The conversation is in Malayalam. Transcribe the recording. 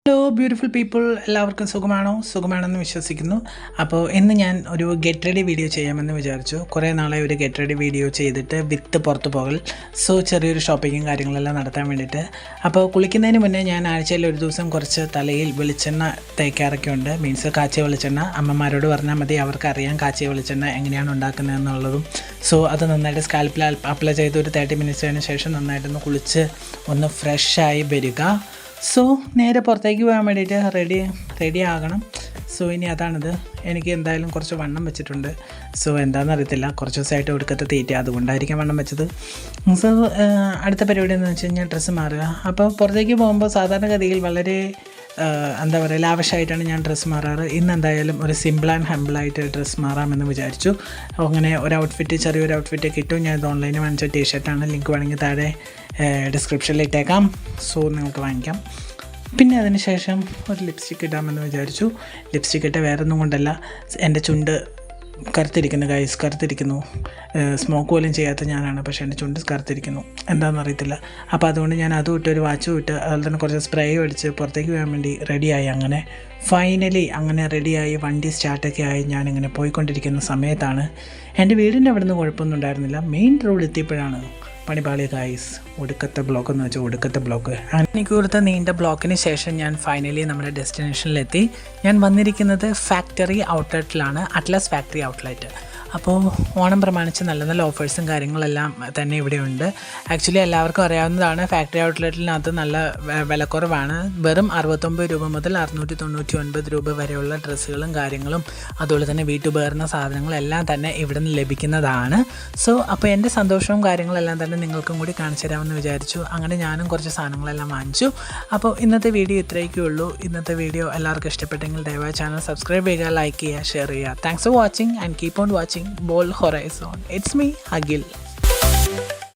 ഹലോ ബ്യൂട്ടിഫുൾ പീപ്പിൾ, എല്ലാവർക്കും സുഖമാണെന്ന് വിശ്വസിക്കുന്നു. അപ്പോൾ ഇന്ന് ഞാൻ ഒരു ഗെറ്റ് റെഡി വീഡിയോ ചെയ്യാമെന്ന് വിചാരിച്ചു. കുറേ നാളെ ഒരു ഗെറ്റ് റെഡി വീഡിയോ ചെയ്തിട്ട് വിത്ത് പുറത്ത് പോകൽ. സോ ചെറിയൊരു ഷോപ്പിങ്ങും കാര്യങ്ങളെല്ലാം നടത്താൻ വേണ്ടിയിട്ട്. അപ്പോൾ കുളിക്കുന്നതിന് മുന്നേ ഞാൻ ആഴ്ചയിൽ ഒരു ദിവസം കുറച്ച് തലയിൽ വെളിച്ചെണ്ണ തേക്കാറൊക്കെ ഉണ്ട്. മീൻസ് കാച്ചിയ വെളിച്ചെണ്ണ. അമ്മമാരോട് പറഞ്ഞാൽ മതി, അവർക്കറിയാം കാച്ചിയ വെളിച്ചെണ്ണ എങ്ങനെയാണ് ഉണ്ടാക്കുന്നതെന്നുള്ളതും. സോ അത് നന്നായിട്ട് സ്കാൽപ്പിൽ അപ്ലൈ ചെയ്ത് ഒരു 30 മിനിറ്റ്സിന് ശേഷം നന്നായിട്ടൊന്ന് കുളിച്ച് ഒന്ന് ഫ്രഷായി വരിക. സോ നേരെ പുറത്തേക്ക് പോകാൻ വേണ്ടിയിട്ട് റെഡി ആകണം. സോ ഇനി അതാണിത്. എനിക്ക് എന്തായാലും കുറച്ച് വണ്ണം വെച്ചിട്ടുണ്ട്. സോ എന്താണെന്ന് അറിയത്തില്ല, കുറച്ച് ദിവസമായിട്ട് ഒടുക്കത്തെ തീറ്റ, അതുകൊണ്ടായിരിക്കും വണ്ണം വെച്ചത്. സോ അടുത്ത പരിപാടി എന്ന് വെച്ച് കഴിഞ്ഞാൽ ഡ്രസ്സ് മാറുക. അപ്പോൾ പുറത്തേക്ക് പോകുമ്പോൾ സാധാരണഗതിയിൽ വളരെ എന്താ പറയുക, ലാവിഷായിട്ടാണ് ഞാൻ ഡ്രസ്സ് മാറാറ്. ഇന്ന് എന്തായാലും ഒരു സിമ്പിൾ ആൻഡ് ഹമ്പിളായിട്ട് ഡ്രസ്സ് മാറാമെന്ന് വിചാരിച്ചു. അങ്ങനെ ചെറിയൊരു ഔട്ട്ഫിറ്റ് കിട്ടും. ഞാൻ ഇത് ഓൺലൈനിൽ വാങ്ങിച്ച ടീഷർട്ടാണ്. ലിങ്ക് വേണമെങ്കിൽ താഴെ ഡിസ്ക്രിപ്ഷനിൽ ഇട്ടേക്കാം. സോ നിങ്ങൾക്ക് വാങ്ങിക്കാം. പിന്നെ അതിന് ശേഷം ഒരു ലിപ്സ്റ്റിക്ക് ഇടാമെന്ന് വിചാരിച്ചു. ലിപ്സ്റ്റിക്ക് ഇട്ട് വേറെ ഒന്നും കൊണ്ടല്ല, എൻ്റെ ചുണ്ട് കറുത്തിരിക്കുന്നു. സ്മോക്ക് പോലും ചെയ്യാത്ത ഞാനാണ്, പക്ഷേ എൻ്റെ ചുണ്ട് കറുത്തിരിക്കുന്നു. എന്താണെന്ന് അറിയത്തില്ല. അപ്പോൾ അതുകൊണ്ട് ഞാൻ അതും ഇട്ട് ഒരു വാച്ചും ഇട്ട് അതുപോലെ തന്നെ കുറച്ച് സ്പ്രേ അടിച്ച് പുറത്തേക്ക് പോകാൻ വേണ്ടി റെഡിയായി. അങ്ങനെ ഫൈനലി റെഡിയായി വണ്ടി സ്റ്റാർട്ടൊക്കെ ആയി ഞാനിങ്ങനെ പോയിക്കൊണ്ടിരിക്കുന്ന സമയത്താണ് എൻ്റെ വീടിൻ്റെ അവിടെ നിന്ന് കുഴപ്പമൊന്നും ഉണ്ടായിരുന്നില്ല. മെയിൻ റോഡ് എത്തിയപ്പോഴാണ് പണിപാളി ഗായ്സ്. ഒടുക്കത്തെ ബ്ലോക്ക് എന്ന് വെച്ചാൽ ഒടുക്കത്തെ ബ്ലോക്ക്. എനിക്ക് കൊടുത്ത നീണ്ട ബ്ലോക്കിന് ശേഷം ഞാൻ ഫൈനലി നമ്മുടെ ഡെസ്റ്റിനേഷനിലെത്തി. ഞാൻ വന്നിരിക്കുന്നത് ഫാക്ടറി ഔട്ട്ലെറ്റിലാണ്, അറ്റ്ലസ് ഫാക്ടറി ഔട്ട്ലെറ്റ്. അപ്പോൾ ഓണം പ്രമാണിച്ച് നല്ല നല്ല ഓഫേഴ്സും കാര്യങ്ങളെല്ലാം തന്നെ ഇവിടെയുണ്ട്. ആക്ച്വലി എല്ലാവർക്കും അറിയാവുന്നതാണ്, ഫാക്ടറി ഔട്ട്ലെറ്റിനകത്ത് നല്ല വിലക്കുറവാണ്. വെറും 69 രൂപ മുതൽ 699 രൂപ വരെയുള്ള ഡ്രസ്സുകളും കാര്യങ്ങളും അതുപോലെ തന്നെ വീട്ടുപകരണ സാധനങ്ങളെല്ലാം തന്നെ ഇവിടെ നിന്ന് ലഭിക്കുന്നതാണ്. സോ അപ്പോൾ എൻ്റെ സന്തോഷവും കാര്യങ്ങളെല്ലാം തന്നെ നിങ്ങൾക്കും കൂടി കാണിച്ചു തരാമെന്ന് വിചാരിച്ചു. അങ്ങനെ ഞാനും കുറച്ച് സാധനങ്ങളെല്ലാം വാങ്ങിച്ചു. അപ്പോൾ ഇന്നത്തെ വീഡിയോ ഇത്രയൊക്കെ ഉള്ളൂ. ഇന്നത്തെ വീഡിയോ എല്ലാവർക്കും ഇഷ്ടപ്പെട്ടെങ്കിൽ ദയവായി ചാനൽ സബ്സ്ക്രൈബ് ചെയ്യുക, ലൈക്ക് ചെയ്യുക, ഷെയർ ചെയ്യുക. Thanks for watching and keep on watching Bold Horizon. It's me, Agil.